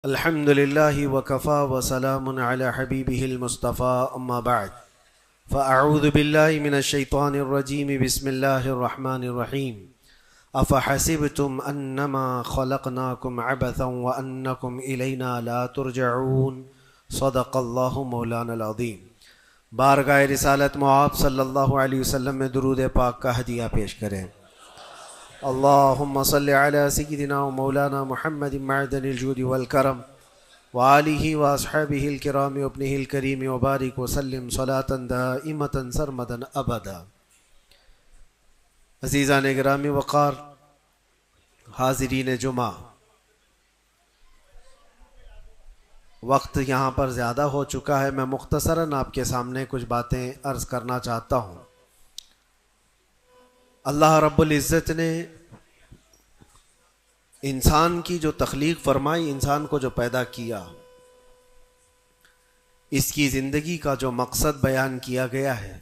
الحمد لله وكفى وسلام على حبيبه المصطفى أما بعد فأعوذ بالله من الشيطان الرجيم بسم الله الرحمن الرحيم أفحسبتم أنما خلقناكم عبثا وأنكم إلينا لا ترجعون صدق الله مولانا العظيم۔ بارگاہ رسالت معاب صلی اللہ علیہ وسلم میں درود پاک کا ہدیہ پیش کریں۔ اللہم صلی علی سیدنا و مولانا محمد معدن الجود والکرم وآلہ واصحابہ الکرام وابنہ الکریم وبارک وسلم صلاة دائمتا سرمدا ابدا۔ عزیزان گرامی وقار، حاضرین جمعہ، وقت یہاں پر زیادہ ہو چکا ہے، میں مختصراً آپ کے سامنے کچھ باتیں عرض کرنا چاہتا ہوں۔ اللہ رب العزت نے انسان کی جو تخلیق فرمائی، انسان کو جو پیدا کیا، اس کی زندگی کا جو مقصد بیان کیا گیا ہے،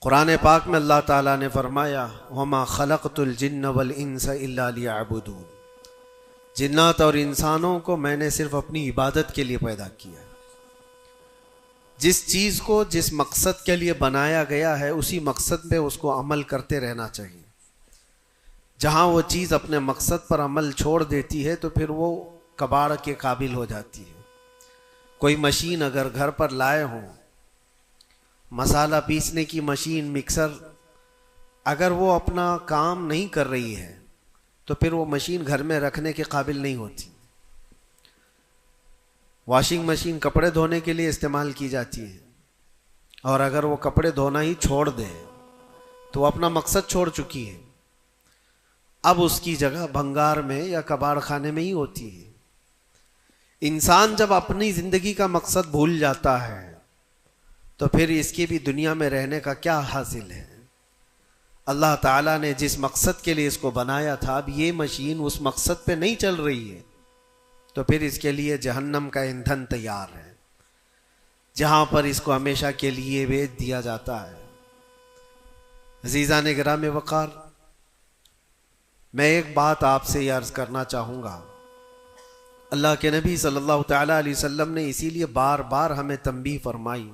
قرآن پاک میں اللہ تعالیٰ نے فرمایا وَمَا خَلَقْتُ الْجِنَّ وَالْإِنسَ إِلَّا لِيَعْبُدُونَ، جنات اور انسانوں کو میں نے صرف اپنی عبادت کے لیے پیدا کیا ہے۔ جس چیز کو جس مقصد کے لیے بنایا گیا ہے، اسی مقصد پہ اس کو عمل کرتے رہنا چاہیے۔ جہاں وہ چیز اپنے مقصد پر عمل چھوڑ دیتی ہے تو پھر وہ کباڑ کے قابل ہو جاتی ہے۔ کوئی مشین اگر گھر پر لائے ہوں، مسالہ پیسنے کی مشین، مکسر، اگر وہ اپنا کام نہیں کر رہی ہے تو پھر وہ مشین گھر میں رکھنے کے قابل نہیں ہوتی۔ واشنگ مشین کپڑے دھونے کے لیے استعمال کی جاتی ہے، اور اگر وہ کپڑے دھونا ہی چھوڑ دے تو وہ اپنا مقصد چھوڑ چکی ہے، اب اس کی جگہ بھنگار میں یا کباڑ خانے میں ہی ہوتی ہے۔ انسان جب اپنی زندگی کا مقصد بھول جاتا ہے تو پھر اس کی بھی دنیا میں رہنے کا کیا حاصل ہے؟ اللہ تعالیٰ نے جس مقصد کے لیے اس کو بنایا تھا، اب یہ مشین اس مقصد پہ نہیں چل رہی ہے تو پھر اس کے لیے جہنم کا ایندھن تیار ہے، جہاں پر اس کو ہمیشہ کے لیے بیچ دیا جاتا ہے۔ عزیزان گرامی وقار، میں ایک بات آپ سے یہ عرض کرنا چاہوں گا۔ اللہ کے نبی صلی اللہ تعالیٰ علیہ وسلم نے اسی لیے بار بار ہمیں تنبیہ فرمائی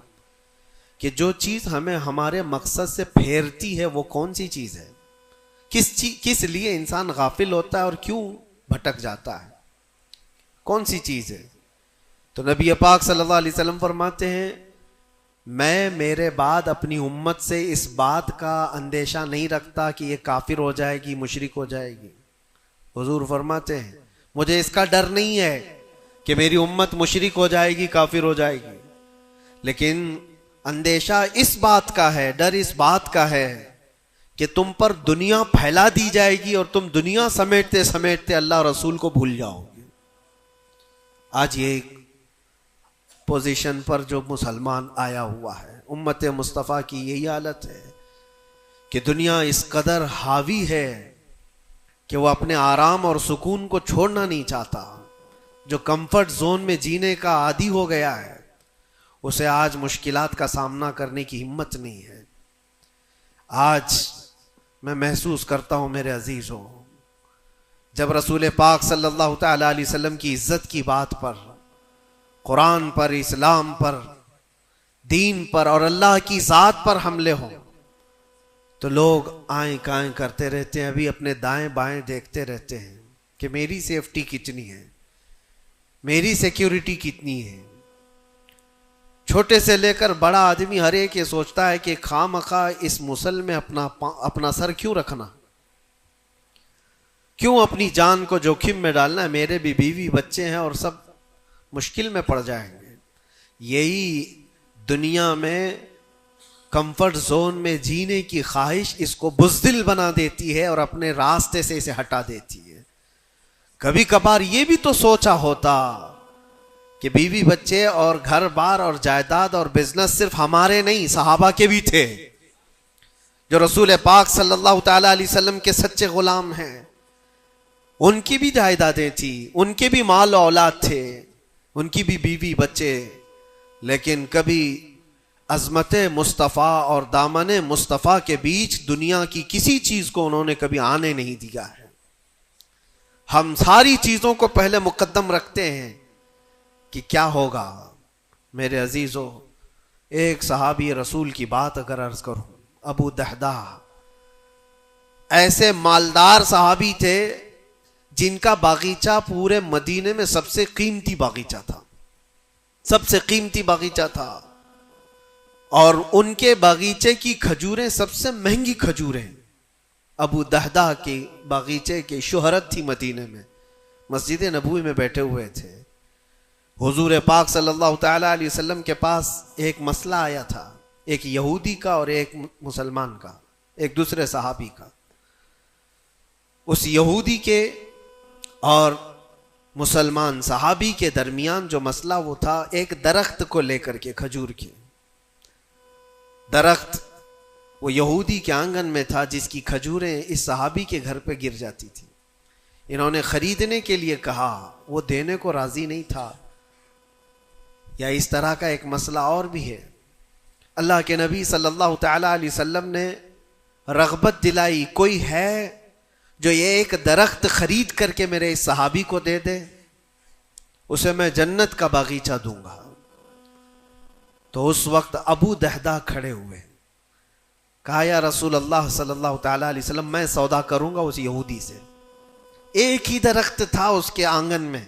کہ جو چیز ہمیں ہمارے مقصد سے پھیرتی ہے وہ کون سی چیز ہے، کس لیے انسان غافل ہوتا ہے اور کیوں بھٹک جاتا ہے، کون سی چیز ہے؟ تو نبی پاک صلی اللہ علیہ وسلم فرماتے ہیں میں میرے بعد اپنی امت سے اس بات کا اندیشہ نہیں رکھتا کہ یہ کافر ہو جائے گی، مشرک ہو جائے گی۔ حضور فرماتے ہیں مجھے اس کا ڈر نہیں ہے کہ میری امت مشرک ہو جائے گی، کافر ہو جائے گی، لیکن اندیشہ اس بات کا ہے، ڈر اس بات کا ہے کہ تم پر دنیا پھیلا دی جائے گی اور تم دنیا سمیٹتے سمیٹتے اللہ رسول کو بھول جاؤ گے۔ آج یہ پوزیشن پر جو مسلمان آیا ہوا ہے، امت مصطفیٰ کی یہی حالت ہے کہ دنیا اس قدر حاوی ہے کہ وہ اپنے آرام اور سکون کو چھوڑنا نہیں چاہتا۔ جو کمفرٹ زون میں جینے کا عادی ہو گیا ہے، اسے آج مشکلات کا سامنا کرنے کی ہمت نہیں ہے۔ آج میں محسوس کرتا ہوں میرے عزیزوں، جب رسول پاک صلی اللہ تعالیٰ علیہ وسلم کی عزت کی بات پر، قرآن پر، اسلام پر، دین پر اور اللہ کی ذات پر حملے ہوں تو لوگ آئیں کائیں کرتے رہتے ہیں، ابھی اپنے دائیں بائیں دیکھتے رہتے ہیں کہ میری سیفٹی کتنی ہے، میری سیکیورٹی کتنی ہے۔ چھوٹے سے لے کر بڑا آدمی ہر ایک یہ سوچتا ہے کہ خواہ اس مسل میں اپنا سر کیوں رکھنا، کیوں اپنی جان کو جوخم میں ڈالنا ہے، میرے بھی بیوی بچے ہیں اور سب مشکل میں پڑ جائیں گے۔ یہی دنیا میں کمفرٹ زون میں جینے کی خواہش اس کو بزدل بنا دیتی ہے اور اپنے راستے سے اسے ہٹا دیتی ہے۔ کبھی کبھار یہ بھی تو سوچا ہوتا کہ بیوی بچے اور گھر بار اور جائیداد اور بزنس صرف ہمارے نہیں، صحابہ کے بھی تھے، جو رسول پاک صلی اللہ تعالیٰ علیہ وسلم کے سچے غلام ہیں، ان کی بھی جائیدادیں تھیں، ان کے بھی مال و اولاد تھے، ان کی بھی بیوی بچے، لیکن کبھی عظمت مصطفیٰ اور دامن مصطفیٰ کے بیچ دنیا کی کسی چیز کو انہوں نے کبھی آنے نہیں دیا ہے۔ ہم ساری چیزوں کو پہلے مقدم رکھتے ہیں کہ کیا ہوگا. میرے عزیزو، ایک صحابی رسول کی بات اگر عرض کروں، ابو دہدہ، ایسے مالدار صحابی تھے جن کا باغیچہ پورے مدینے میں سب سے قیمتی باغیچہ تھا، سب سے قیمتی باغیچہ تھا، اور ان کے باغیچے کی کھجوریں سب سے مہنگی کھجوریں. ابو دہدہ کے باغیچے کی شہرت تھی مدینے میں. مسجد نبوی میں بیٹھے ہوئے تھے، حضور پاک صلی اللہ تعالی علیہ وسلم کے پاس ایک مسئلہ آیا تھا، ایک یہودی کا اور ایک مسلمان کا، ایک دوسرے صحابی کا. اس یہودی کے اور مسلمان صحابی کے درمیان جو مسئلہ وہ تھا، ایک درخت کو لے کر کے، کھجور کے درخت وہ یہودی کے آنگن میں تھا جس کی کھجوریں اس صحابی کے گھر پہ گر جاتی تھی. انہوں نے خریدنے کے لیے کہا، وہ دینے کو راضی نہیں تھا. یا اس طرح کا ایک مسئلہ اور بھی ہے. اللہ کے نبی صلی اللہ تعالی علیہ وسلم نے رغبت دلائی، کوئی ہے جو یہ ایک درخت خرید کر کے میرے اس صحابی کو دے دے، اسے میں جنت کا باغیچہ دوں گا. تو اس وقت ابو دہدہ کھڑے ہوئے، کہا یا رسول اللہ صلی اللہ تعالی علیہ وسلم، میں سودا کروں گا اس یہودی سے. ایک ہی درخت تھا اس کے آنگن میں.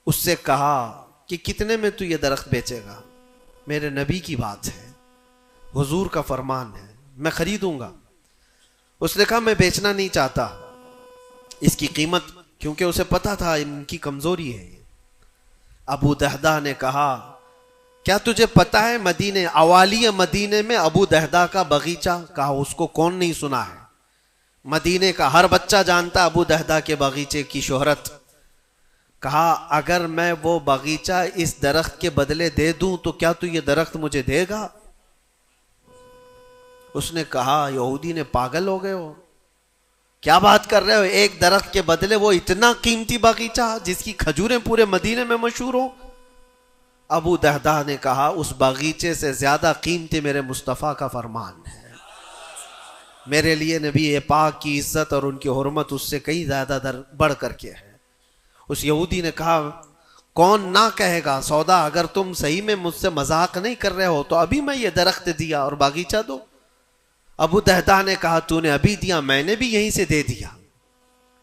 اس سے کہا کہ کتنے میں تو یہ درخت بیچے گا؟ میرے نبی کی بات ہے، حضور کا فرمان ہے، میں خریدوں گا. اس نے کہا میں بیچنا نہیں چاہتا اس کی قیمت، کیونکہ اسے پتا تھا ان کی کمزوری ہے. ابو دہدہ نے کہا کیا تجھے پتا ہے مدینے، اوالی مدینے میں ابو دہدہ کا باغیچہ؟ کہا اس کو کون نہیں سنا ہے، مدینے کا ہر بچہ جانتا ابو دہدہ کے باغیچے کی شہرت. کہا اگر میں وہ باغیچہ اس درخت کے بدلے دے دوں تو کیا تو یہ درخت مجھے دے گا؟ اس نے کہا یہودی نے، پاگل ہو گئے ہو، کیا بات کر رہے ہو؟ ایک درخت کے بدلے وہ اتنا قیمتی باغیچہ جس کی کھجوریں پورے مدینے میں مشہور ہوں. ابو دہدہ نے کہا اس باغیچے سے زیادہ قیمتی میرے مصطفیٰ کا فرمان ہے، میرے لیے نبی پاک کی عزت اور ان کی حرمت اس سے کئی زیادہ بڑھ کر کے ہے. اس یہودی نے کہا کون نہ کہے گا سودا، اگر تم صحیح میں مجھ سے مذاق نہیں کر رہے ہو تو ابھی میں یہ درخت دیا اور باغیچہ دو. ابو دہدہ نے کہا تو نے ابھی دیا، میں نے بھی یہیں سے دے دیا،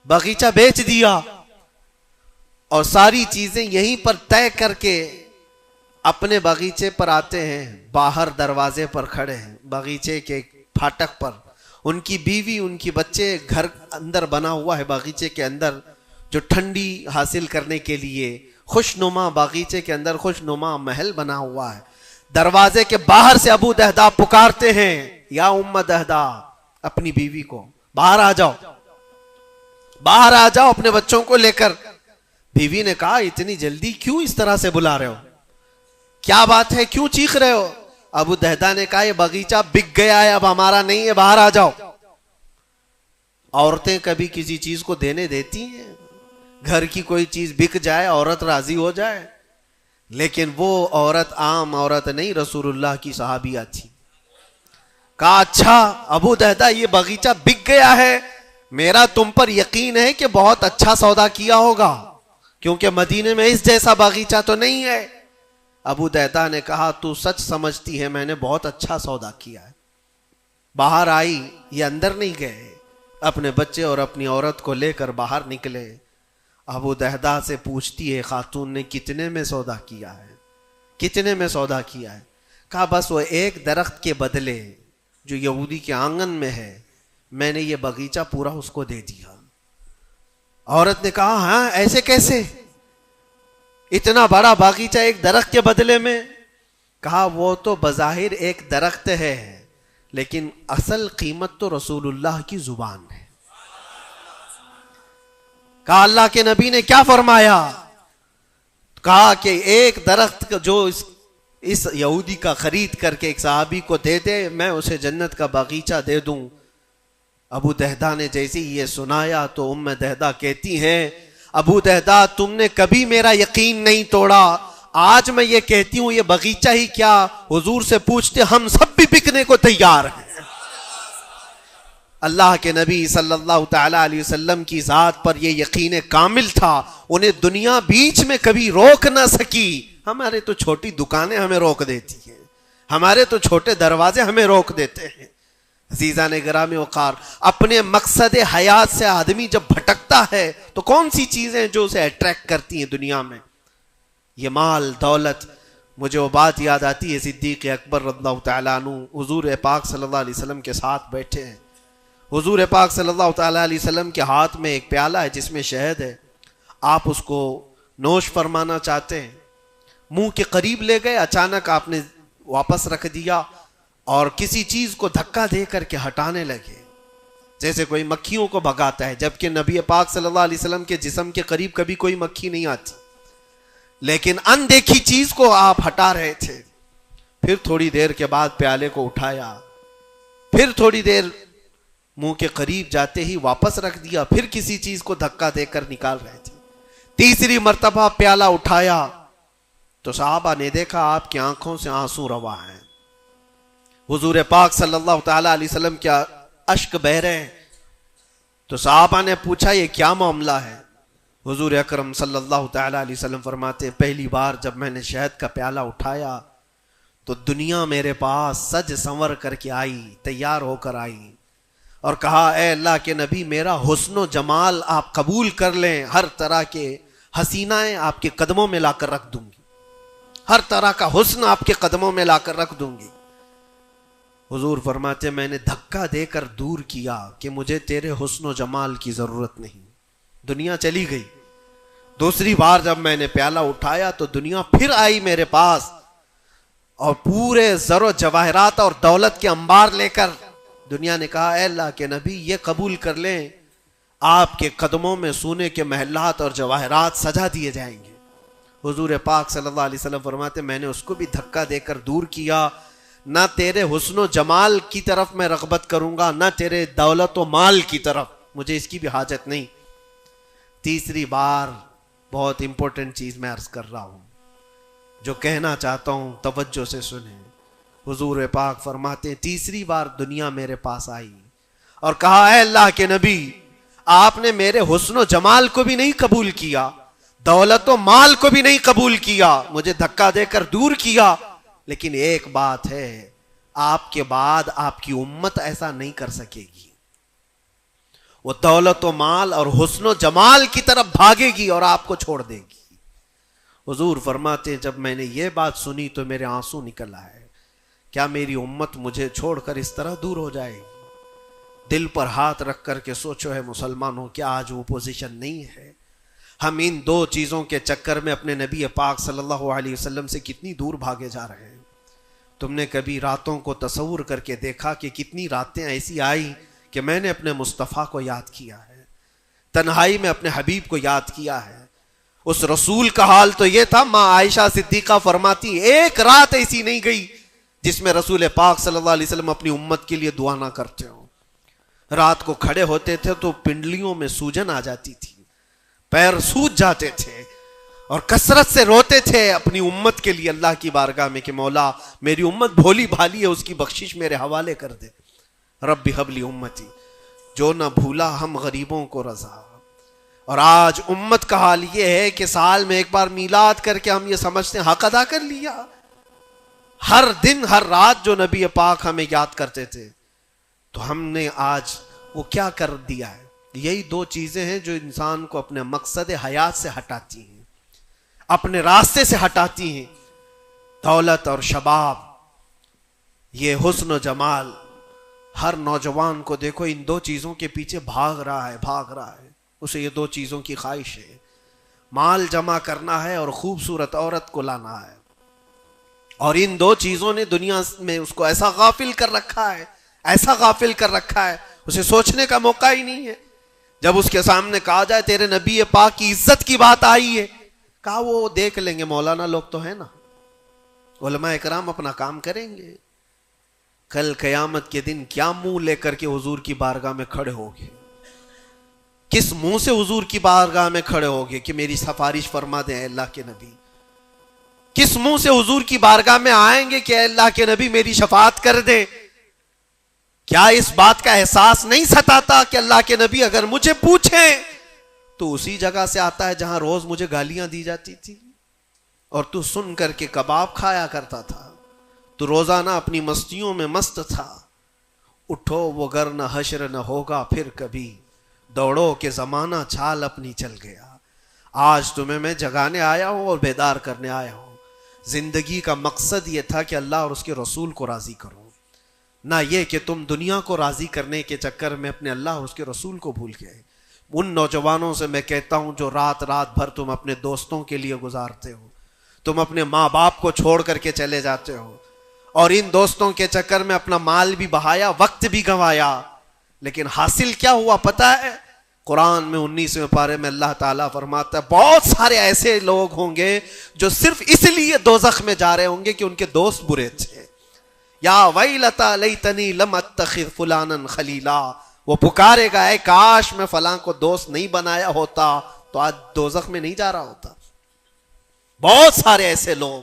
باغیچہ بیچ دیا اور ساری چیزیں یہیں پر طے کر کے اپنے باغیچے پر آتے ہیں. باہر دروازے پر کھڑے ہیں، باغیچے کے پھاٹک پر. ان کی بیوی، ان کی بچے، گھر اندر بنا ہوا ہے باغیچے کے اندر جو ٹھنڈی حاصل کرنے کے لیے خوشنما، باغیچے کے اندر خوشنما محل بنا ہوا ہے. دروازے کے باہر سے ابو دہدہ پکارتے ہیں یا ام دہدہ، اپنی بیوی کو، باہر آ جاؤ، باہر آ جاؤ اپنے بچوں کو لے کر. بیوی نے کہا اتنی جلدی کیوں اس طرح سے بلا رہے ہو، کیا بات ہے، کیوں چیخ رہے ہو؟ ابو دہدہ نے کہا یہ باغیچہ بک گیا ہے، اب ہمارا نہیں ہے، باہر آ جاؤ. عورتیں کبھی کسی چیز کو دینے دیتی ہیں؟ گھر کی کوئی چیز بک جائے عورت راضی ہو جائے، لیکن وہ عورت عام عورت نہیں، رسول اللہ کی صحابیہ تھی. کہا اچھا ابو دہدہ یہ باغیچہ بک گیا ہے، میرا تم پر یقین ہے کہ بہت اچھا سودا کیا ہوگا، کیونکہ مدینے میں اس جیسا باغیچہ تو نہیں ہے. ابو دہدہ نے کہا تو سچ سمجھتی ہے میں نے بہت اچھا سودا کیا ہے. باہر آئی، یہ اندر نہیں گئے، اپنے بچے اور اپنی عورت کو لے کر باہر نکلے. ابو دہدہ سے پوچھتی ہے خاتون نے کتنے میں سودا کیا ہے، کتنے میں سودا کیا ہے؟ کہا بس وہ ایک درخت کے بدلے جو یہودی کے آنگن میں ہے میں نے یہ باغیچہ پورا اس کو دے دیا. عورت نے کہا ہاں ایسے کیسے، اتنا بڑا باغیچہ ایک درخت کے بدلے میں؟ کہا وہ تو بظاہر ایک درخت ہے لیکن اصل قیمت تو رسول اللہ کی زبان ہے. کہا اللہ کے نبی نے کیا فرمایا؟ کہا کہ ایک درخت جو اس یہودی کا خرید کر کے ایک صحابی کو دے دے میں اسے جنت کا باغیچہ دے دوں. ابو دہدہ نے جیسے یہ سنایا تو ام دہدہ کہتی ہیں ابو دہدہ تم نے کبھی میرا یقین نہیں توڑا، آج میں یہ کہتی ہوں یہ باغیچہ ہی کیا، حضور سے پوچھتے ہم سب بھی بکنے کو تیار ہیں. اللہ کے نبی صلی اللہ تعالی علیہ وسلم کی ذات پر یہ یقین کامل تھا، انہیں دنیا بیچ میں کبھی روک نہ سکی۔ ہمارے تو چھوٹی دکانیں ہمیں روک دیتی ہیں، ہمارے تو چھوٹے دروازے ہمیں روک دیتے ہیں۔ عزیزان گرامی وقار، اپنے مقصد حیات سے آدمی جب بھٹکتا ہے تو کون سی چیزیں جو اسے اٹریکٹ کرتی ہیں دنیا میں؟ یہ مال دولت۔ مجھے وہ بات یاد آتی ہے، صدیق اکبر رضی اللہ تعالیٰ عنہ حضور پاک صلی اللہ علیہ وسلم کے ساتھ بیٹھے ہیں، حضور پاک صلی اللہ تعالیٰ علیہ وسلم کے ہاتھ میں ایک پیالہ ہے جس میں شہد ہے، آپ اس کو نوش فرمانا چاہتے ہیں، منہ کے قریب لے گئے، اچانک آپ نے واپس رکھ دیا اور کسی چیز کو دھکا دے کر کے ہٹانے لگے، جیسے کوئی مکھیوں کو بھگاتا ہے، جبکہ نبی پاک صلی اللہ علیہ وسلم کے جسم کے قریب کبھی کوئی مکھی نہیں آتی، لیکن اندیکھی چیز کو آپ ہٹا رہے تھے۔ پھر تھوڑی دیر کے بعد پیالے کو اٹھایا، پھر تھوڑی دیر منہ کے قریب جاتے ہی واپس رکھ دیا، پھر کسی چیز کو دھکا دے کر نکال رہے تھے، تیسری مرتبہ پیالہ اٹھایا تو صحابہ نے دیکھا آپ کی آنکھوں سے آنسو روا ہیں، حضور پاک صلی اللہ تعالی علیہ وسلم کیا اشک بہ رہے ہیں۔ تو صحابہ نے پوچھا یہ کیا معاملہ ہے؟ حضور اکرم صلی اللہ تعالی علیہ وسلم فرماتے پہلی بار جب میں نے شہد کا پیالہ اٹھایا تو دنیا میرے پاس سج سنور کر کے آئی، تیار ہو کر آئی اور کہا اے اللہ کے نبی میرا حسن و جمال آپ قبول کر لیں، ہر طرح کے حسینائیں آپ کے قدموں میں لا کر رکھ دوں گی، ہر طرح کا حسن آپ کے قدموں میں لا کر رکھ دوں گی۔ حضور فرماتے میں نے دھکا دے کر دور کیا کہ مجھے تیرے حسن و جمال کی ضرورت نہیں، دنیا چلی گئی۔ دوسری بار جب میں نے پیالہ اٹھایا تو دنیا پھر آئی میرے پاس اور پورے زر و جواہرات اور دولت کے انبار لے کر دنیا نے کہا اے اللہ کے نبی یہ قبول کر لیں، آپ کے قدموں میں سونے کے محلات اور جواہرات سجا دیے جائیں گے۔ حضور پاک صلی اللہ علیہ وسلم فرماتے میں نے اس کو بھی دھکا دے کر دور کیا، نہ تیرے حسن و جمال کی طرف میں رغبت کروں گا، نہ تیرے دولت و مال کی طرف، مجھے اس کی بھی حاجت نہیں۔ تیسری بار بہت امپورٹنٹ چیز میں عرض کر رہا ہوں، جو کہنا چاہتا ہوں توجہ سے سنیں۔ حضور پاک فرماتے ہیں تیسری بار دنیا میرے پاس آئی اور کہا اے اللہ کے نبی آپ نے میرے حسن و جمال کو بھی نہیں قبول کیا، دولت و مال کو بھی نہیں قبول کیا، مجھے دھکا دے کر دور کیا، لیکن ایک بات ہے آپ کے بعد آپ کی امت ایسا نہیں کر سکے گی، وہ دولت و مال اور حسن و جمال کی طرف بھاگے گی اور آپ کو چھوڑ دے گی۔ حضور فرماتے ہیں جب میں نے یہ بات سنی تو میرے آنسو نکل آئے، کیا میری امت مجھے چھوڑ کر اس طرح دور ہو جائے گی؟ دل پر ہاتھ رکھ کر کے سوچو ہے مسلمانوں، کیا آج وہ پوزیشن نہیں ہے؟ ہم ان دو چیزوں کے چکر میں اپنے نبی پاک صلی اللہ علیہ وسلم سے کتنی دور بھاگے جا رہے ہیں۔ تم نے کبھی راتوں کو تصور کر کے دیکھا کہ کتنی راتیں ایسی آئی کہ میں نے اپنے مصطفیٰ کو یاد کیا ہے، تنہائی میں اپنے حبیب کو یاد کیا ہے؟ اس رسول کا حال تو یہ تھا، ماں عائشہ صدیقہ فرماتی ایک رات ایسی نہیں گئی جس میں رسول پاک صلی اللہ علیہ وسلم اپنی امت کے لیے دعا نہ کرتے ہوں۔ رات کو کھڑے ہوتے تھے تو پنڈلیوں میں سوجن آ جاتی تھی، پیر سوج جاتے تھے اور کثرت سے روتے تھے اپنی امت کے لیے اللہ کی بارگاہ میں کہ مولا میری امت بھولی بھالی ہے، اس کی بخشش میرے حوالے کر دے، رب حب لی امتی، جو نہ بھولا ہم غریبوں کو رضا۔ اور آج امت کا حال یہ ہے کہ سال میں ایک بار میلاد کر کے ہم یہ سمجھتے ہیں حق ادا کر لیا، ہر دن ہر رات جو نبی پاک ہمیں یاد کرتے تھے تو ہم نے آج وہ کیا کر دیا ہے؟ یہی دو چیزیں ہیں جو انسان کو اپنے مقصد حیات سے ہٹاتی ہیں، اپنے راستے سے ہٹاتی ہیں، دولت اور شباب، یہ حسن و جمال۔ ہر نوجوان کو دیکھو ان دو چیزوں کے پیچھے بھاگ رہا ہے، اسے یہ دو چیزوں کی خواہش ہے، مال جمع کرنا ہے اور خوبصورت عورت کو لانا ہے، اور ان دو چیزوں نے دنیا میں اس کو ایسا غافل کر رکھا ہے، اسے سوچنے کا موقع ہی نہیں ہے۔ جب اس کے سامنے کہا جائے تیرے نبی پاک کی عزت کی بات آئی ہے، کہا وہ دیکھ لیں گے، مولانا لوگ تو ہیں نا، علماء اکرام اپنا کام کریں گے، کل قیامت کے دن کیا منہ لے کر کے حضور کی بارگاہ میں کھڑے ہوگے؟ کس منہ سے حضور کی بارگاہ میں کھڑے ہوگے کہ میری سفارش فرما دیں اے اللہ کے نبی؟ کس منہ سے حضور کی بارگاہ میں آئیں گے کہ اے اللہ کے نبی میری شفاعت کر دیں؟ کیا اس بات کا احساس نہیں ستاتا کہ اللہ کے نبی اگر مجھے پوچھیں تو اسی جگہ سے آتا ہے جہاں روز مجھے گالیاں دی جاتی تھی اور تو سن کر کے کباب کھایا کرتا تھا، تو روزانہ اپنی مستیوں میں مست تھا. اٹھو وہ گر نہ حشر نہ ہوگا پھر کبھی، دوڑو کہ زمانہ چھال اپنی چل گیا. آج تمہیں میں جگانے آیا ہوں اور بیدار کرنے آیا ہوں. زندگی کا مقصد یہ تھا کہ اللہ اور اس کے رسول کو راضی کرو، نہ یہ کہ تم دنیا کو راضی کرنے کے چکر میں اپنے اللہ اور اس کے رسول کو بھول گئے. ان نوجوانوں سے میں کہتا ہوں جو رات بھر تم اپنے دوستوں کے لیے گزارتے ہو، تم اپنے ماں باپ کو چھوڑ کر کے چلے جاتے ہو اور ان دوستوں کے چکر میں اپنا مال بھی بہایا، وقت بھی گنوایا، لیکن حاصل کیا ہوا پتہ ہے؟ قرآن میں 19ویں پارے میں اللہ تعالیٰ فرماتا ہے بہت سارے ایسے لوگ ہوں گے جو صرف اس لیے دوزخ میں جا رہے ہوں گے کہ ان کے دوست برے تھے. یا ویلتا لیتنی لم اتخذ فلانا خلیلا، وہ پکارے گا اے کاش میں فلاں کو دوست نہیں بنایا ہوتا تو آج دوزخ میں نہیں جا رہا ہوتا. بہت سارے ایسے لوگ،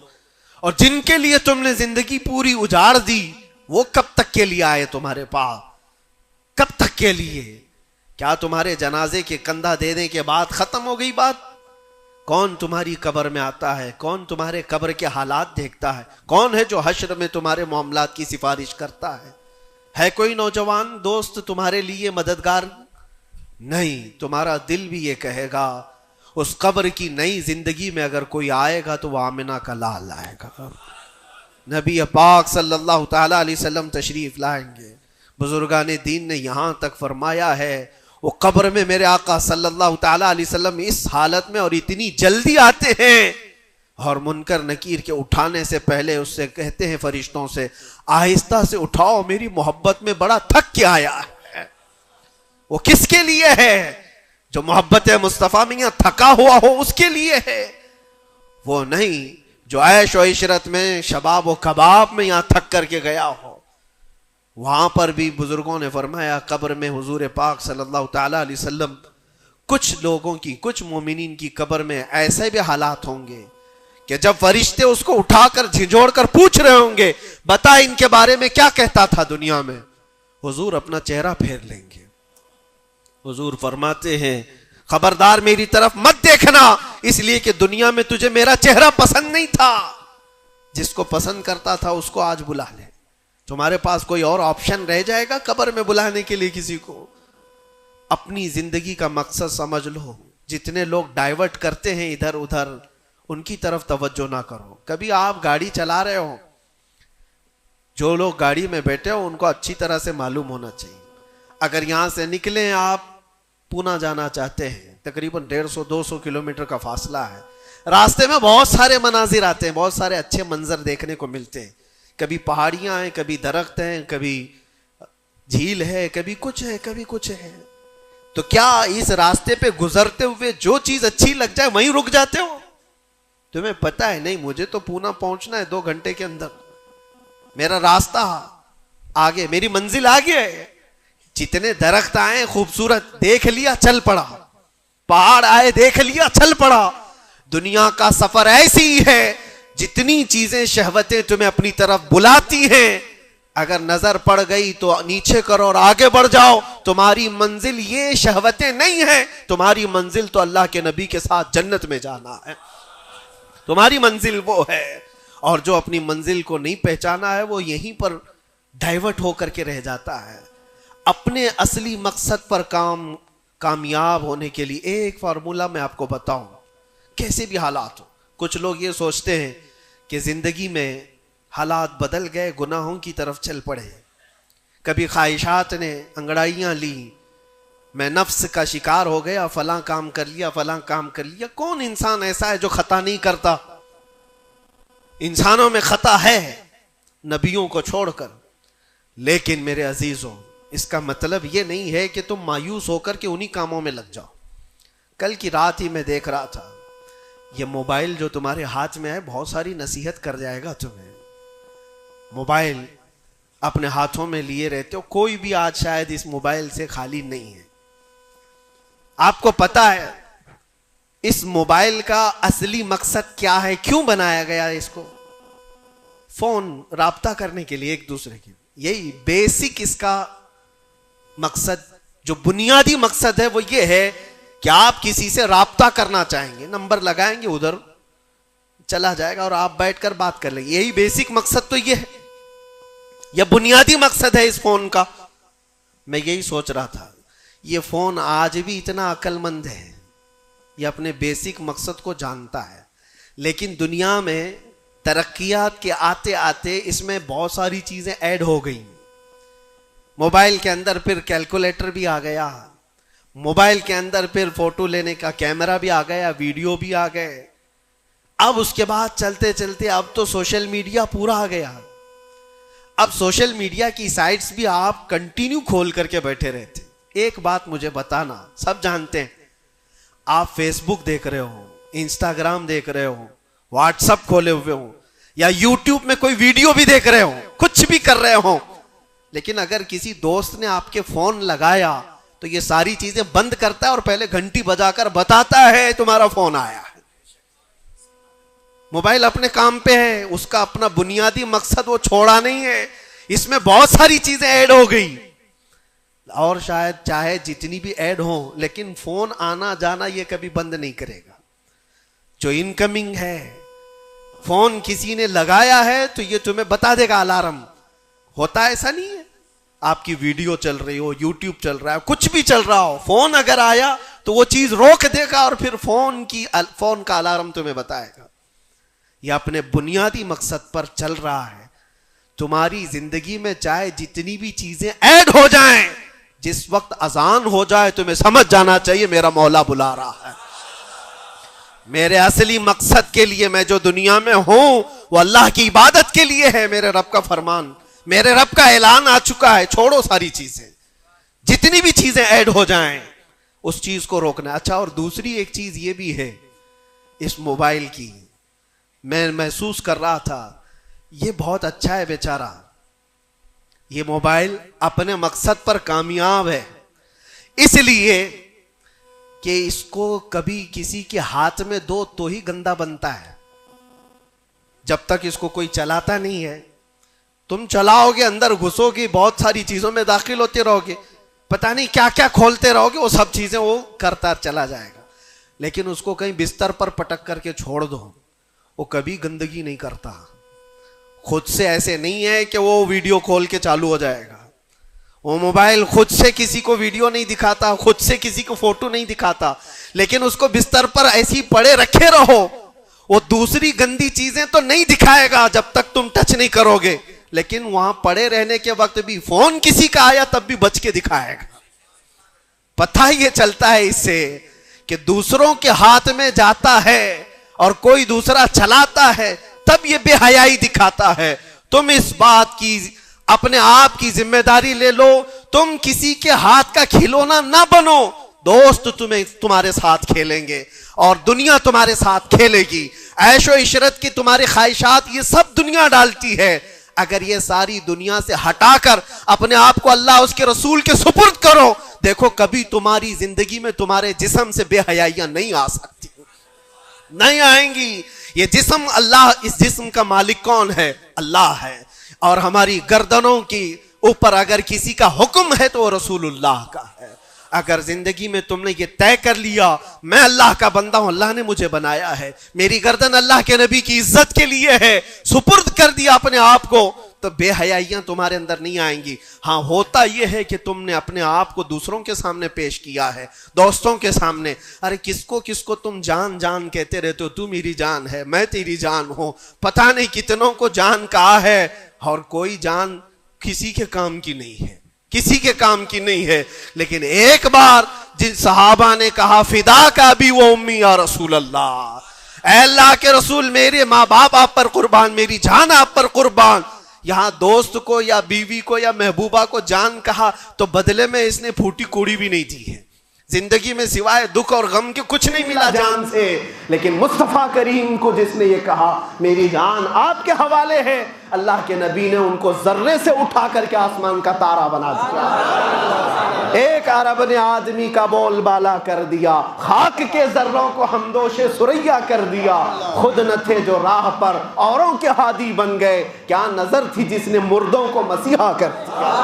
اور جن کے لیے تم نے زندگی پوری اجاڑ دی، وہ کب تک کے لیے آئے تمہارے پاس؟ کب تک کے لیے؟ کیا تمہارے جنازے کے کندھا دینے کے بعد ختم ہو گئی بات؟ کون تمہاری قبر میں آتا ہے؟ کون تمہارے قبر کے حالات دیکھتا ہے؟ کون ہے جو حشر میں تمہارے معاملات کی سفارش کرتا ہے؟ ہے کوئی نوجوان دوست تمہارے لیے مددگار؟ نہیں. تمہارا دل بھی یہ کہے گا اس قبر کی نئی زندگی میں اگر کوئی آئے گا تو وہ آمنہ کا لال آئے گا. نبی پاک صلی اللہ تعالی علیہ وسلم تشریف لائیں گے. بزرگان دین نے یہاں تک فرمایا ہے وہ قبر میں میرے آقا صلی اللہ تعالی علیہ وسلم اس حالت میں اور اتنی جلدی آتے ہیں، اور منکر نکیر کے اٹھانے سے پہلے اس سے کہتے ہیں فرشتوں سے آہستہ سے اٹھاؤ، میری محبت میں بڑا تھک کے آیا ہے. وہ کس کے لیے ہے؟ جو محبت مصطفیٰ میں یہاں تھکا ہوا ہو اس کے لیے ہے. وہ نہیں جو عیش و عشرت میں شباب و کباب میں یہاں تھک کر کے گیا ہو. وہاں پر بھی بزرگوں نے فرمایا قبر میں حضور پاک صلی اللہ تعالی علیہ وسلم کچھ لوگوں کی، کچھ مومنین کی قبر میں ایسے بھی حالات ہوں گے کہ جب فرشتے اس کو اٹھا کر جھنجھوڑ کر پوچھ رہے ہوں گے بتا ان کے بارے میں کیا کہتا تھا دنیا میں، حضور اپنا چہرہ پھیر لیں گے. حضور فرماتے ہیں خبردار میری طرف مت دیکھنا، اس لیے کہ دنیا میں تجھے میرا چہرہ پسند نہیں تھا. جس کو پسند کرتا تھا اس کو آج بلا لے. تمہارے پاس کوئی اور آپشن رہ جائے گا قبر میں بلانے کے لیے کسی کو؟ اپنی زندگی کا مقصد سمجھ لو. جتنے لوگ ڈائیورٹ کرتے ہیں ادھر ادھر ان کی طرف توجہ نہ کرو. کبھی آپ گاڑی چلا رہے ہو، جو لوگ گاڑی میں بیٹھے ہو ان کو اچھی طرح سے معلوم ہونا چاہیے. اگر یہاں سے نکلیں آپ پونا جانا چاہتے ہیں، تقریباً 150-200 کلومیٹر کا فاصلہ ہے. راستے میں بہت سارے مناظر آتے ہیں، بہت سارے اچھے منظر دیکھنے کو ملتے ہیں. کبھی پہاڑیاں ہیں، کبھی درخت ہیں، کبھی جھیل ہے، کبھی کچھ ہے، کبھی کچھ ہے. تو کیا اس راستے پہ گزرتے ہوئے جو چیز اچھی لگ جائے وہیں رک جاتے ہو؟ تمہیں پتا ہے نہیں مجھے تو پونا پہنچنا ہے 2 گھنٹے کے اندر، میرا راستہ آگے، میری منزل آگے ہے. جتنے درخت آئے خوبصورت دیکھ لیا چل پڑا، پہاڑ آئے دیکھ لیا چل پڑا. دنیا کا سفر ایسی ہے جتنی چیزیں شہوتیں تمہیں اپنی طرف بلاتی ہیں، اگر نظر پڑ گئی تو نیچے کرو اور آگے بڑھ جاؤ. تمہاری منزل یہ شہوتیں نہیں ہیں، تمہاری منزل تو اللہ کے نبی کے ساتھ جنت میں جانا ہے. تمہاری منزل وہ ہے. اور جو اپنی منزل کو نہیں پہچانا ہے وہ یہیں پر ڈائیورٹ ہو کر کے رہ جاتا ہے. اپنے اصلی مقصد پر کامیاب ہونے کے لیے ایک فارمولا میں آپ کو بتاؤں، کیسے بھی حالات ہو. کچھ لوگ یہ سوچتے ہیں کہ زندگی میں حالات بدل گئے، گناہوں کی طرف چل پڑے، کبھی خواہشات نے انگڑائیاں لی، میں نفس کا شکار ہو گیا، فلاں کام کر لیا، فلاں کام کر لیا. کون انسان ایسا ہے جو خطا نہیں کرتا؟ انسانوں میں خطا ہے نبیوں کو چھوڑ کر. لیکن میرے عزیزوں اس کا مطلب یہ نہیں ہے کہ تم مایوس ہو کر کے انہی کاموں میں لگ جاؤ. کل کی رات ہی میں دیکھ رہا تھا یہ موبائل جو تمہارے ہاتھ میں ہے بہت ساری نصیحت کر جائے گا تمہیں. موبائل اپنے ہاتھوں میں لیے رہتے ہو، کوئی بھی آج شاید اس موبائل سے خالی نہیں ہے. آپ کو پتا ہے اس موبائل کا اصلی مقصد کیا ہے؟ کیوں بنایا گیا اس کو؟ فون رابطہ کرنے کے لیے ایک دوسرے کے. یہی بیسک اس کا مقصد، جو بنیادی مقصد ہے وہ یہ ہے کہ آپ کسی سے رابطہ کرنا چاہیں گے، نمبر لگائیں گے، ادھر چلا جائے گا اور آپ بیٹھ کر بات کر لیں گے. یہی بیسک مقصد تو یہ ہے، یہ بنیادی مقصد ہے اس فون کا. میں یہی سوچ رہا تھا یہ فون آج بھی اتنا عقل مند ہے، یہ اپنے بیسک مقصد کو جانتا ہے، لیکن دنیا میں ترقیات کے آتے آتے اس میں بہت ساری چیزیں ایڈ ہو گئی. موبائل کے اندر پھر کیلکولیٹر بھی آ گیا، موبائل کے اندر پھر فوٹو لینے کا کیمرہ بھی آ گیا، ویڈیو بھی آ گئے. اب اس کے بعد چلتے چلتے اب تو سوشل میڈیا پورا آ گیا. اب سوشل میڈیا کی سائٹس بھی آپ کنٹینیو کھول کر کے بیٹھے رہتے. ایک بات مجھے بتانا، سب جانتے ہیں آپ فیس بک دیکھ رہے ہو، انسٹاگرام دیکھ رہے ہو، واٹس ایپ کھولے ہوئے ہو، یا یوٹیوب میں کوئی ویڈیو بھی دیکھ رہے ہو، کچھ بھی کر رہے ہو، لیکن اگر کسی دوست نے آپ کے فون لگایا تو یہ ساری چیزیں بند کرتا ہے اور پہلے گھنٹی بجا کر بتاتا ہے تمہارا فون آیا ہے. موبائل اپنے کام پہ ہے، اس کا اپنا بنیادی مقصد وہ چھوڑا نہیں ہے. اس میں بہت ساری چیزیں ایڈ ہو گئی، اور شاید چاہے جتنی بھی ایڈ ہوں، لیکن فون آنا جانا یہ کبھی بند نہیں کرے گا. جو انکمنگ ہے، فون کسی نے لگایا ہے تو یہ تمہیں بتا دے گا الارم. ہوتا ایسا نہیں ہے، آپ کی ویڈیو چل رہی ہو، یوٹیوب چل رہا ہے، کچھ بھی چل رہا ہو، فون اگر آیا تو وہ چیز روک دے گا اور پھر فون کا الارم تمہیں بتائے گا. یہ اپنے بنیادی مقصد پر چل رہا ہے. تمہاری زندگی میں چاہے جتنی بھی چیزیں ایڈ ہو جائیں، جس وقت اذان ہو جائے تمہیں سمجھ جانا چاہیے میرا مولا بلا رہا ہے. میرے اصلی مقصد کے لیے میں جو دنیا میں ہوں وہ اللہ کی عبادت کے لیے ہے. میرے رب کا فرمان، میرے رب کا اعلان آ چکا ہے. چھوڑو ساری چیزیں، جتنی بھی چیزیں ایڈ ہو جائیں اس چیز کو روکنا. اچھا، اور دوسری ایک چیز یہ بھی ہے اس موبائل کی، میں محسوس کر رہا تھا یہ بہت اچھا ہے بیچارہ، یہ موبائل اپنے مقصد پر کامیاب ہے، اس لیے کہ اس کو کبھی کسی کے ہاتھ میں دو تو ہی گندا بنتا ہے. جب تک اس کو کوئی چلاتا نہیں ہے، تم چلاؤ گے، اندر گھسو گے، بہت ساری چیزوں میں داخل ہوتے رہو گے، پتہ نہیں کیا کیا کھولتے رہو گے، وہ سب چیزیں وہ کرتا چلا جائے گا. لیکن اس کو کہیں بستر پر پٹک کر کے چھوڑ دو، وہ کبھی گندگی نہیں کرتا. خود سے ایسے نہیں ہے کہ وہ ویڈیو کھول کے چالو ہو جائے گا. وہ موبائل خود سے کسی کو ویڈیو نہیں دکھاتا، خود سے کسی کو فوٹو نہیں دکھاتا، لیکن اس کو بستر پر ایسی پڑے رکھے رہو، وہ دوسری گندی چیزیں تو نہیں دکھائے گا جب تک تم ٹچ نہیں کرو گے، لیکن وہاں پڑے رہنے کے وقت بھی فون کسی کا آیا تب بھی بچ کے دکھائے گا. پتہ یہ چلتا ہے اس سے کہ دوسروں کے ہاتھ میں جاتا ہے اور کوئی دوسرا چلاتا ہے تب یہ بے حیائی دکھاتا ہے. تم اس بات کی اپنے آپ کی ذمہ داری لے لو، تم کسی کے ہاتھ کا کھلونا نہ بنو. دوست تمہارے ساتھ کھیلیں گے اور دنیا تمہارے ساتھ کھیلے گی. عیش و عشرت کی تمہاری خواہشات یہ سب دنیا ڈالتی ہے. اگر یہ ساری دنیا سے ہٹا کر اپنے آپ کو اللہ اس کے رسول کے سپرد کرو، دیکھو کبھی تمہاری زندگی میں تمہارے جسم سے بے حیائیاں نہیں آ سکتی، نہیں آئیں گی. یہ جسم، اللہ، اس جسم کا مالک کون ہے؟ اللہ ہے. اور ہماری گردنوں کی اوپر اگر کسی کا حکم ہے تو وہ رسول اللہ کا ہے. اگر زندگی میں تم نے یہ طے کر لیا میں اللہ کا بندہ ہوں، اللہ نے مجھے بنایا ہے، میری گردن اللہ کے نبی کی عزت کے لیے ہے، سپرد کر دیا اپنے آپ کو، تو بے حیائیاں تمہارے اندر نہیں آئیں گی. ہاں، ہوتا یہ ہے کہ تم نے اپنے آپ کو دوسروں کے سامنے پیش کیا ہے، دوستوں کے سامنے. ارے کس کو تم جان جان کہتے رہتے ہو، تو میری جان ہے، میں تیری جان ہوں. پتہ نہیں کتنوں کو جان کہا ہے اور کوئی جان کسی کے کام کی نہیں ہے، کسی کے کام کی نہیں ہے. لیکن ایک بار جن صحابہ نے کہا فدا کا بھی وہ امی یا رسول اللہ، اے اللہ کے رسول میرے ماں باپ آپ پر قربان، میری جان آپ پر قربان. یہاں دوست کو یا بیوی کو یا محبوبہ کو جان کہا تو بدلے میں اس نے پھوٹی کوڑی بھی نہیں دی ہے. زندگی میں سوائے دکھ اور غم کے کچھ نہیں ملا جان سے. لیکن مصطفیٰ کریم کو جس نے یہ کہا میری جان آپ کے حوالے ہے، اللہ کے نبی نے ان کو ذرے سے اٹھا کر کے آسمان کا تارا بنا دیا. ایک عرب نے آدمی کا بول بالا کر دیا، خاک کے ذروں کو ہمدوش ثریا کر دیا، خود نہ تھے جو راہ پر اوروں کے ہادی بن گئے، کیا نظر تھی جس نے مردوں کو مسیحا کر دیا۔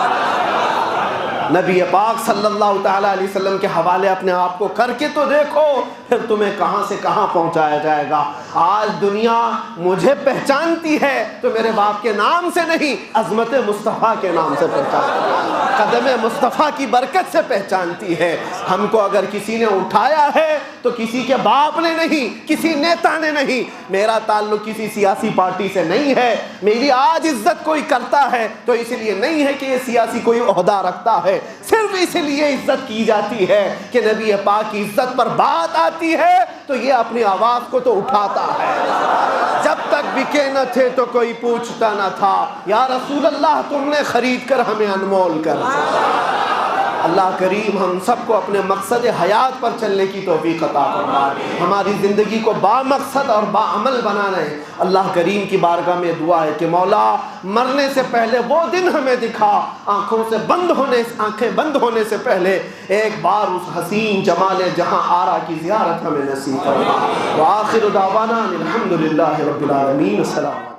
نبی پاک صلی اللہ تعالیٰ علیہ وسلم کے حوالے اپنے آپ کو کر کے تو دیکھو، پھر تمہیں کہاں سے کہاں پہنچایا جائے گا۔ آج دنیا مجھے پہچانتی ہے تو میرے باپ کے نام سے نہیں، عظمت مصطفیٰ کے نام سے پہچانتی ہے، قدم مصطفیٰ کی برکت سے پہچانتی ہے۔ ہم کو اگر کسی نے اٹھایا ہے تو کسی کے باپ نے نہیں، کسی نیتا نے نہیں، میرا تعلق کسی سیاسی پارٹی سے نہیں ہے۔ میری آج عزت کوئی کرتا ہے تو اس لیے نہیں ہے کہ یہ سیاسی کوئی عہدہ رکھتا ہے، صرف اس لیے عزت کی جاتی ہے کہ نبی پاک کی عزت پر بات آتی ہے تو یہ اپنی آواز کو تو اٹھاتا ہے۔ جب تک بکے نہ تھے تو کوئی پوچھتا نہ تھا، یا رسول اللہ تم نے خرید کر ہمیں انمول کر دیا۔ اللہ کریم ہم سب کو اپنے مقصد حیات پر چلنے کی توفیق عطا فرمائے، ہماری زندگی کو با مقصد اور با عمل بنانا ہے۔ اللہ کریم کی بارگاہ میں دعا ہے کہ مولا مرنے سے پہلے وہ دن ہمیں دکھا، آنکھیں بند ہونے سے پہلے ایک بار اس حسین جمال جہاں آرا کی زیارت ہمیں نصیب فرما۔ وآخر دعوانا الحمدللہ رب العالمین۔ السلام علیکم۔